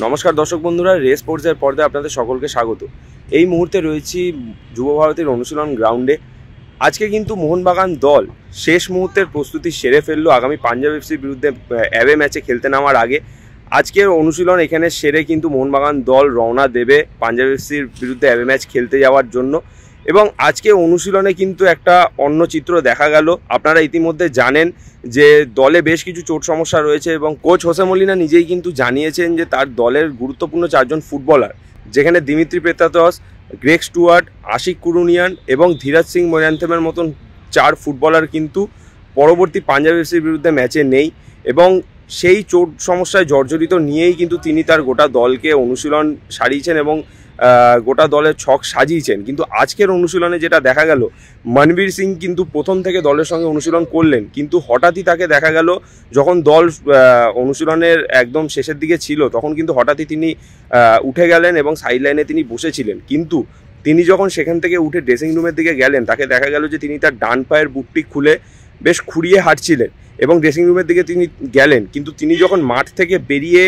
নমস্কার দর্শক বন্ধুরা, রেস স্পোর্টসের পর্দায় আপনাদের সকলকে স্বাগত। এই মুহূর্তে রয়েছি যুব ভারতীর অনুশীলন গ্রাউন্ডে। আজকে কিন্তু মোহনবাগান দল শেষ মুহূর্তের প্রস্তুতি সেরে ফেললো আগামী পাঞ্জাব এফসির বিরুদ্ধে অ্যাওয়ে ম্যাচে খেলতে নামার আগে। আজকের অনুশীলন এখানে সেরে কিন্তু মোহনবাগান দল রওনা দেবে পাঞ্জাব এফসির বিরুদ্ধে অ্যাওয়ে ম্যাচ খেলতে যাওয়ার জন্য। এবং আজকে অনুশীলনে কিন্তু একটা অন্য চিত্র দেখা গেল। আপনারা ইতিমধ্যে জানেন যে দলে বেশ কিছু চোট সমস্যা রয়েছে এবং কোচ হোসে মলিনা নিজেই কিন্তু জানিয়েছেন যে তার দলের গুরুত্বপূর্ণ 4 জন ফুটবলার, যেখানে Dimitri Petratos, Greg Stewart, Ashique Kuruniyan এবং ধীরাজ সিং মোরান্থমের মতন 4 ফুটবলার কিন্তু পরবর্তী পাঞ্জাব এফসির বিরুদ্ধে ম্যাচে নেই। এবং সেই চোট সমস্যায় জর্জরিত নিয়েই কিন্তু তিনি তার গোটা দলকে অনুশীলন সারিয়েছেন এবং গোটা দলের ছক সাজিয়েছেন। কিন্তু আজকের অনুশীলনে যেটা দেখা গেল, মনবীর সিং কিন্তু প্রথম থেকে দলের সঙ্গে অনুশীলন করলেন, কিন্তু হঠাৎই তাকে দেখা গেল যখন দল অনুশীলনের একদম শেষের দিকে ছিল তখন কিন্তু হঠাৎই তিনি উঠে গেলেন এবং সাইড লাইনে তিনি বসেছিলেন। কিন্তু তিনি যখন সেখান থেকে উঠে ড্রেসিং রুমের দিকে গেলেন, তাকে দেখা গেল যে তিনি তার ডান পায়ের বুটটি খুলে বেশ খুঁড়িয়ে হাঁটছিলেন এবং ড্রেসিং রুমের দিকে তিনি গেলেন। কিন্তু তিনি যখন মাঠ থেকে বেরিয়ে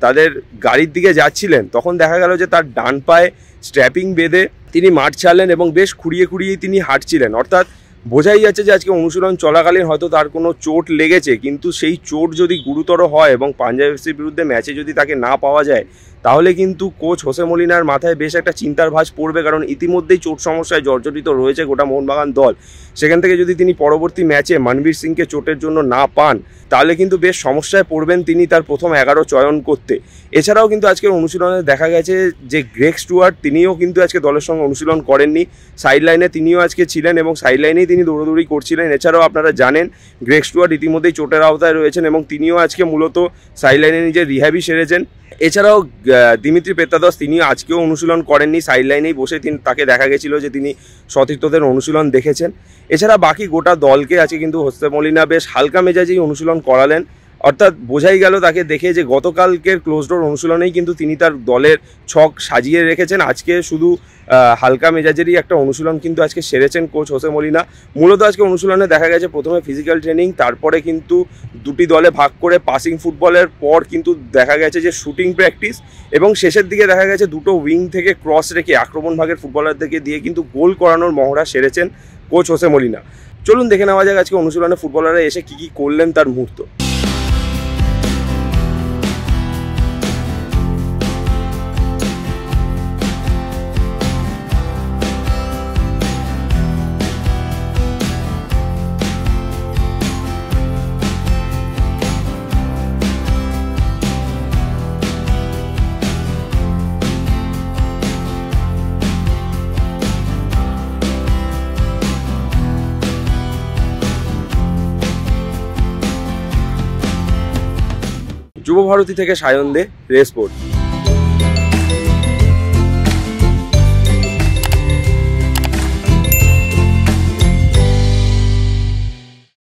তাদের গাড়ির দিকে যাচ্ছিলেন তখন দেখা গেল যে তার ডান পায়ে স্ট্র্যাপিং বেঁধে তিনি মাঠ ছাড়লেন এবং বেশ খুঁড়িয়েই তিনি হাঁটছিলেন। অর্থাৎ বোঝাই যাচ্ছে যে আজকে অনুশীলন চলাকালীন হয়তো তার কোনো চোট লেগেছে, কিন্তু সেই চোট যদি গুরুতর হয় এবং পাঞ্জাব এফসির বিরুদ্ধে ম্যাচে যদি তাকে না পাওয়া যায় তাহলে কিন্তু কোচ হোসে মলিনার মাথায় বেশ একটা চিন্তার ভাঁজ পড়বে। কারণ ইতিমধ্যেই চোট সমস্যায় জর্জরিত রয়েছে গোটা মোহনবাগান দল। সেখান থেকে যদি তিনি পরবর্তী ম্যাচে মনবীর সিংকে চোটের জন্য না পান তাহলে কিন্তু বেশ সমস্যায় পড়বেন তিনি তার প্রথম 11 চয়ন করতে। এছাড়াও কিন্তু আজকের অনুশীলনে দেখা গেছে যে গ্রেগ স্টুয়ার্ট তিনিও কিন্তু আজকে দলের সঙ্গে অনুশীলন করেননি, সাইড লাইনে তিনিও আজকে ছিলেন এবং সাইড লাইনেই তিনি দৌড়াদৌড়ি করছিলেন। এছাড়াও আপনারা জানেন গ্রেগ স্টুয়ার্ট ইতিমধ্যেই চোটের আওতায় রয়েছেন এবং তিনিও আজকে মূলত সাইড লাইনে নিজের রিহ্যাবই সেরেছেন। এছাড়াও দিমিত্রি পেত্রাতস তিনিও আজকেও অনুশীলন করেননি, সাইড লাইনেই বসে তাকে দেখা গেছিল যে তিনি সতীর্থদের অনুশীলন দেখেছেন। এছাড়া বাকি গোটা দলকে আজকে কিন্তু হোসে মলিনা বেশ হালকা মেজাজেই অনুশীলন করালেন। অর্থাৎ বোঝাই গেল তাকে দেখে যে গতকালকের ক্লোজ ডোর অনুশীলনেই কিন্তু তিনি তার দলের ছক সাজিয়ে রেখেছেন। আজকে শুধু হালকা মেজাজেরই একটা অনুশীলন কিন্তু আজকে সেরেছেন কোচ হোসে মলিনা। মূলত আজকে অনুশীলনে দেখা গেছে প্রথমে ফিজিক্যাল ট্রেনিং, তারপরে কিন্তু দুটি দলে ভাগ করে পাসিং ফুটবলের পর কিন্তু দেখা গেছে যে শুটিং প্র্যাকটিস এবং শেষের দিকে দেখা গেছে দুটো উইং থেকে ক্রস রেখে আক্রমণ ভাগের ফুটবলারদেরকে দিয়ে কিন্তু গোল করানোর মহড়া সেরেছেন কোচ হোসে মলিনা। চলুন দেখে নেওয়া যাক আজকে অনুশীলনে ফুটবলাররা এসে কী করলেন তার মুহূর্ত। যুব ভারতী থেকে সায়ন দে, রেস স্পোর্টস।